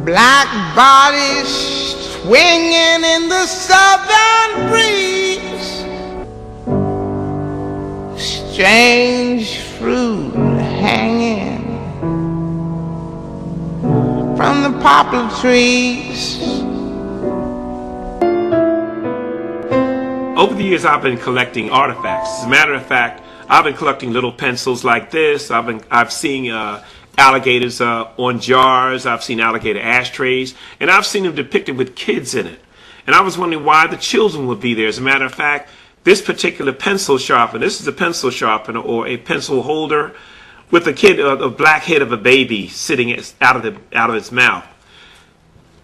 Black bodies swinging in the southern breeze, strange fruit hanging from the poplar trees. Over the years, I've been collecting artifacts. As a matter of fact, I've been collecting little pencils like this. I've seen alligators on jars. I've seen alligator ashtrays, and I've seen them depicted with kids in it. And I was wondering why the children would be there. As a matter of fact, this particular pencil sharpener, this is a pencil sharpener or a pencil holder with a black head of a baby sitting out of its mouth.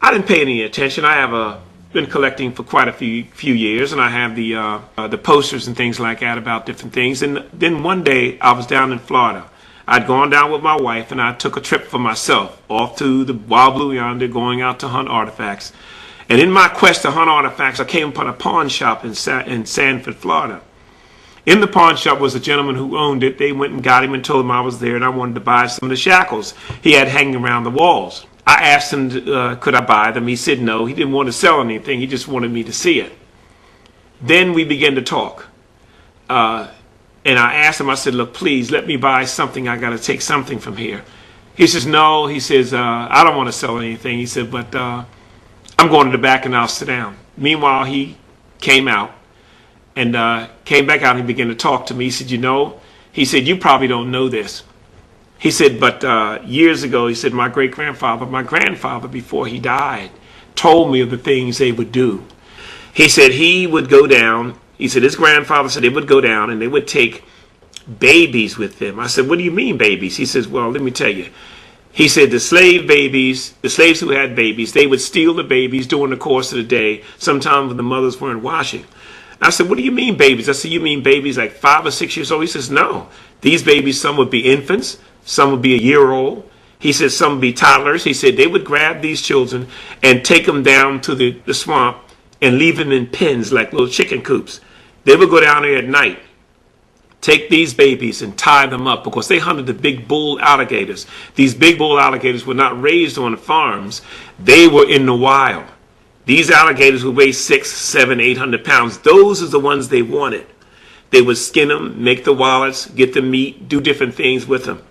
I didn't pay any attention. I have been collecting for quite a few years, and I have the posters and things like that about different things. And then one day I was down in Florida. I'd gone down with my wife, and I took a trip for myself off to the wild blue yonder, going out to hunt artifacts. And in my quest to hunt artifacts, I came upon a pawn shop in Sanford, Florida. In the pawn shop was a gentleman who owned it. They went and got him and told him I was there, and I wanted to buy some of the shackles he had hanging around the walls. I asked him, could I buy them? He said no. He didn't want to sell anything. He just wanted me to see it. Then we began to talk. And I asked him, I said, look, please let me buy something. I got to take something from here. He says, no. He says, I don't want to sell anything. He said, but I'm going to the back and I'll sit down. Meanwhile, he came out and came back out and he began to talk to me. He said, he said, you probably don't know this. He said, but years ago, he said, my grandfather, before he died, told me of the things they would do. He said he would go down. He said his grandfather said they would go down and they would take babies with them. I said, what do you mean babies? He says, well, let me tell you. He said the slaves who had babies, they would steal the babies during the course of the day, sometimes when the mothers weren't washing. I said, what do you mean babies? I said, you mean babies like 5 or 6 years old? He says, no. These babies, some would be infants, some would be a year old. He said some would be toddlers. He said they would grab these children and take them down to the swamp and leave them in pens like little chicken coops. They would go down there at night, take these babies and tie them up because they hunted the big bull alligators. These big bull alligators were not raised on the farms. They were in the wild. These alligators would weigh 600, 700, 800 pounds. Those are the ones they wanted. They would skin them, make the wallets, get the meat, do different things with them.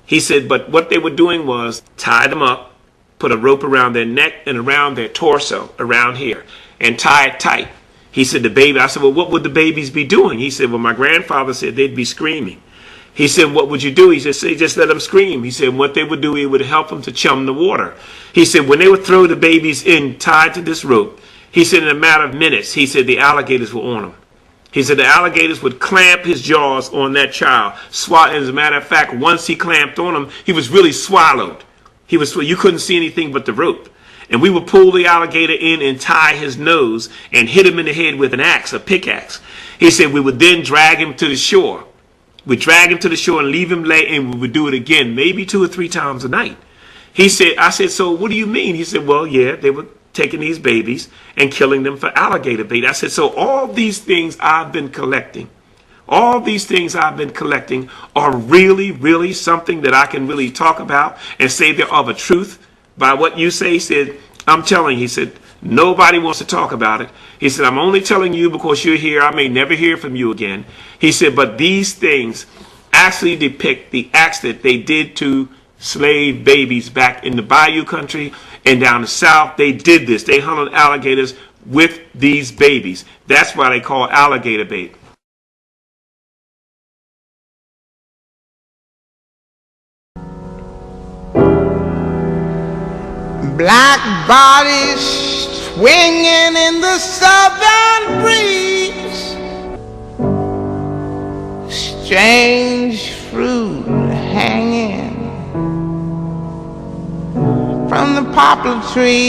He said, but what they were doing was tie them up, put a rope around their neck and around their torso, around here, and tie it tight. He said the baby, I said, well, what would the babies be doing? He said, well, my grandfather said they'd be screaming. He said, what would you do? He said, just let them scream. He said, what they would do, it would help them to chum the water. He said, when they would throw the babies in tied to this rope, he said, in a matter of minutes, he said, the alligators were on them. He said the alligators would clamp his jaws on that child. As a matter of fact, once he clamped on him, he was really swallowed. You couldn't see anything but the rope. And we would pull the alligator in and tie his nose and hit him in the head with an axe, a pickaxe. He said we would then drag him to the shore. We'd drag him to the shore and leave him lay, and we would do it again, maybe 2 or 3 times a night. I said, so what do you mean? He said, well, yeah, they were taking these babies and killing them for alligator bait. I said, so all these things I've been collecting, are really, really something that I can really talk about and say they're of a truth by what you say? He said, I'm telling you. He said, nobody wants to talk about it. He said, I'm only telling you because you're here. I may never hear from you again. He said, but these things actually depict the acts that they did to slave babies back in the Bayou country and down the south. They did this. They hunted alligators with these babies. That's why they call alligator bait. Black bodies swinging in the southern breeze, strange fruit hanging from the poplar tree.